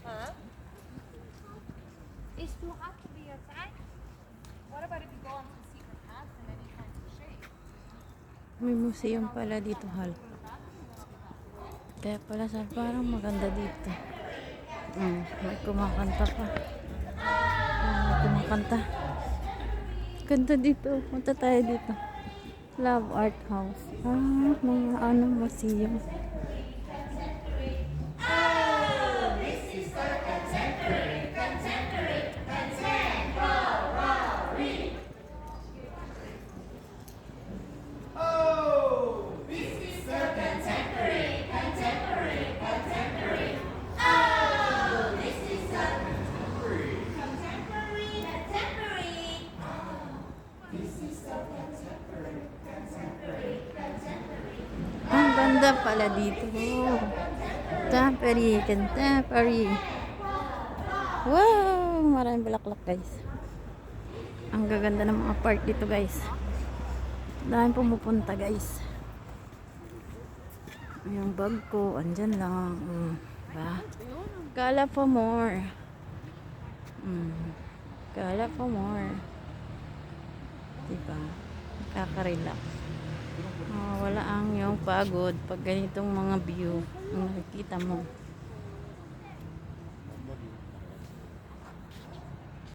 Huh? It still has to be outside. What about if you go on some secret paths and then you find some shade? May museum pala dito, Hal. Kaya pala sa parang maganda dito. May kumakanta pa. May kumakanta. Ganda dito. Punta tayo dito. Love Art House. Mga museum. Ang ganda pala dito. Contemporary. Wow! Maraming bulaklak, guys. Ang gaganda ng mga park dito, guys. Dahil pumupunta, guys. Yung bag ko, andyan lang. Diba? Kala pa more. Kala pa more. Diba? Nakaka-relax. Wala ang yung pagod pag ganitong mga view ang nakikita mo.